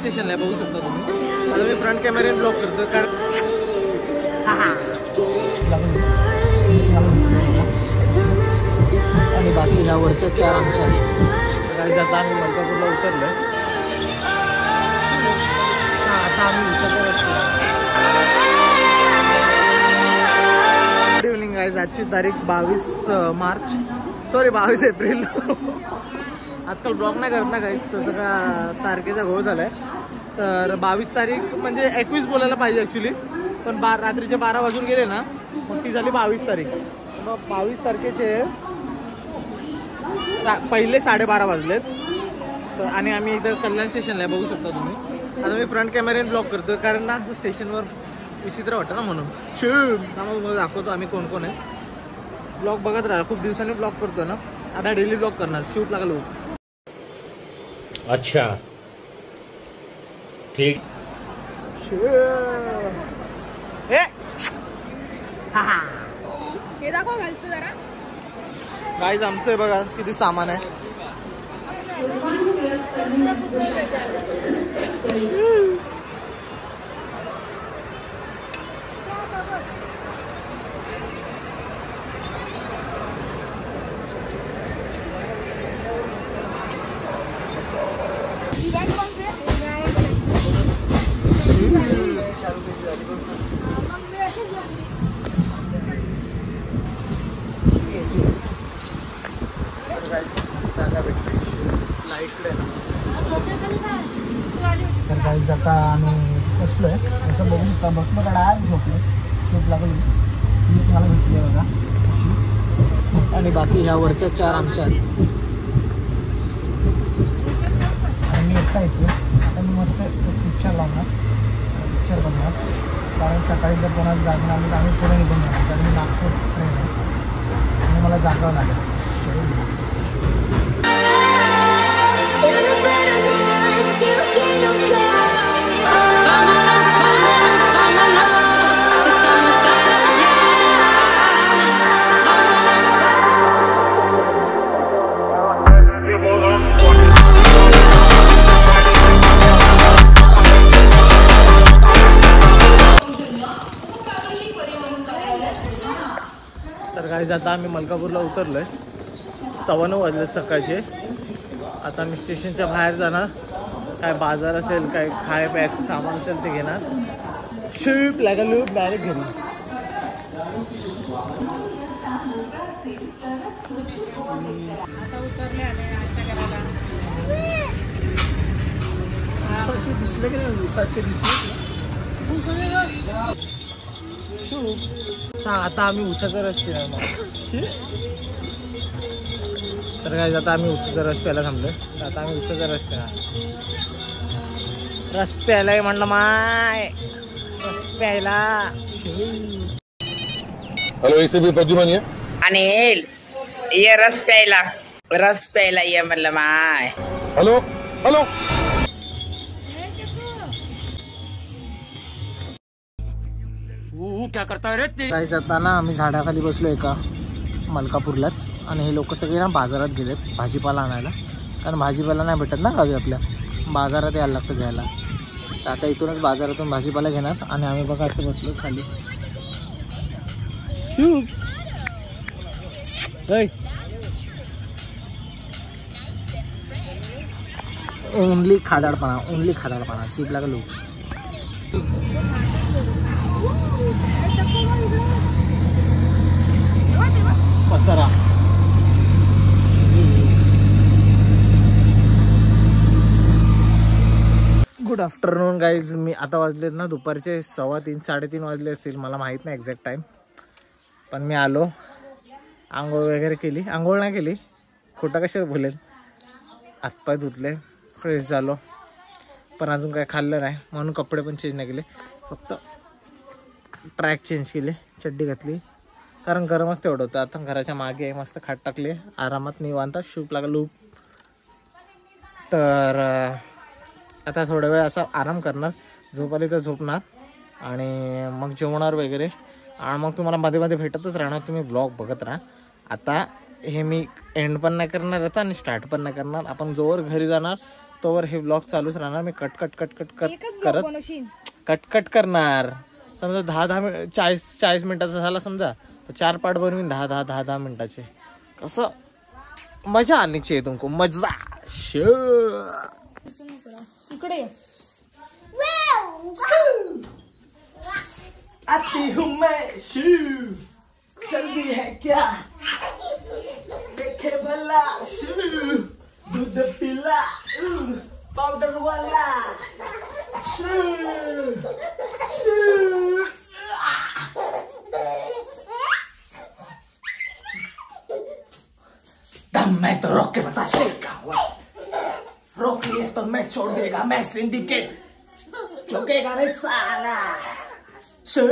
स्टेशनला बघू शकता तुम्ही। आता मी फ्रंट कॅमेऱ्याने ब्लॉक करतो कारण आणि बाकी ह्या वरच्या 4 आमच्या गाडी जाता आम्ही मलकापूरला उतरलोय। आता आम्ही गुड इव्हनिंग गाईज। आजची तारीख 22 एप्रिल। आजकाल ब्लॉग नाही करत ना गाईज, तसं का तारखेचा घोळ झालाय। तर 22 तारीख म्हणजे 21 बोलायला पाहिजे ॲक्च्युली, पण रात्रीचे 12 वाजून गेले ना, मग ती झाली 22 तारीख। मग 22 तारखेचे पहिले 12:30 वाजलेत। तर आणि आम्ही इथं कल्याण स्टेशनला बघू शकता तुम्ही। आता मी फ्रंट कॅमेऱ्याने ब्लॉक करतोय कारण ना असं स्टेशनवर विचित्र वाटतं ना, म्हणून त्यामुळे मला दाखवतो आम्ही कोण कोण आहे। ब्लॉग बघत राहा, खूप दिवसांनी ब्लॉग करतोय ना, आता डेली ब्लॉग करणार। शूट लागलो। अच्छा ठीक। हे दाखव घालचं जरा गाईज, आमचं बघा किती सामान आहे। तर गाईज आता आम्ही बसलोय, असं बघून बसलो का डायरेक्ट झोपलो। शूट लागलो, ही तुम्हाला भेटली आहे बघा अशी। आणि बाकी ह्या वरच्या 4 आमच्या आहेत। आणि मी एकटा येतो। आता मी मस्त एक पिक्चर लावणार, पिक्चर बघणार, कारण सकाळी जर कोणाला जागणार आम्ही तर आम्ही पुढे निघून जाणार, कारण मी नागपूर ट्रेन आहे आणि मला जागावं लागेल। तर गाईज आता आम्ही मलकापूरला उतरलोय, 9:15 वाजले सकाळचे। आता मी स्टेशनच्या बाहेर जाणार, काय बाजार असेल, काय खाय प्यायचं सामान असेल ते घेणार। शिप लागलो डायरेक्ट घरी। आता उतरले आम्ही नाश्ता करायला। दिसले की नाही? दिवसाचे दिसले। आता आम्ही उसाचा रस पिणार मग। तर काय आता आम्ही उसाचा रस प्यायला थांबलोय। तर आता आम्ही उसाचा रस पिणार। रस प्यायलाय म्हणलं माय, रस प्यायला। हेलो, इसे भी प्रद्युमन है। अनिल, ये रस प्यायला ये म्हणलं माय। Hello hello. क्या करता है रे? जायचं आता ना आम्ही झाडाखाली बसलो एका मलकापूरलाच, आणि हे लोक सगळे ना बाजारात गेलेत भाजीपाला आणायला, कारण भाजीपाला नाही भेटत ना गावी आपल्या, बाजारात यायला लागतं घ्यायला। तर आता इथूनच बाजारातून भाजीपाला घेणार आणि आम्ही बघा असं बसलो खाली। ओनली खादाडपणा शिप लागलो। पसरा गुड आफ्टरनून गाईज। मी आता वाजलेत ना दुपारचे 3:15 3:30 वाजले असतील, मला माहीत नाही एक्झॅक्ट टाईम। पण मी आलो, आंघोळ वगैरे केली, आंघोळ नाही केली, खोटा कशाला बोलेल, हातपाय धुतले, फ्रेश झालो, पण अजून काय खाल्लं नाही, म्हणून कपडे पण चेंज नाही केले, फक्त ट्रॅक चेंज केले, चड्डी घातली, कारण गरमच तेवढं होतं। आता घराच्या मागे मस्त खाट टाकले, आरामात निवांत शूप लागलो। तर आता थोडा वेळ असा आराम करणार, झोप आली तर झोपणार, आणि मग जेवणार वगैरे, आणि मग तुम्हाला मध्ये मध्ये भेटतच राहणार, तुम्ही व्लॉग बघत राहा। आता हे मी एंड पण नाही करणार याचा आणि स्टार्ट पण नाही करणार, आपण जोवर घरी जाणार तोवर हे ब्लॉग चालूच राहणार. मी cut cut cut cut cut एकच ब्लॉग करत बनवशील. कट कट करणार. समजा 10 40 मिनिटाचा झाला समजा तर 4 पार्ट बनवीन 10 मिनिटाचे. कसं मजा आनी चाहिए तुमको, मजा. इकडे ये. आती हूँ मैं शू, जल्दी है क्या देखे भला शू, दूध पिला पाउडर वाला शू शू. दम मैं तो रोक के बता शेखा हुआ, रोक लिए तो मैं छोड़ देगा, मैं सिंडिकेट झुकेगा नहीं साला. शू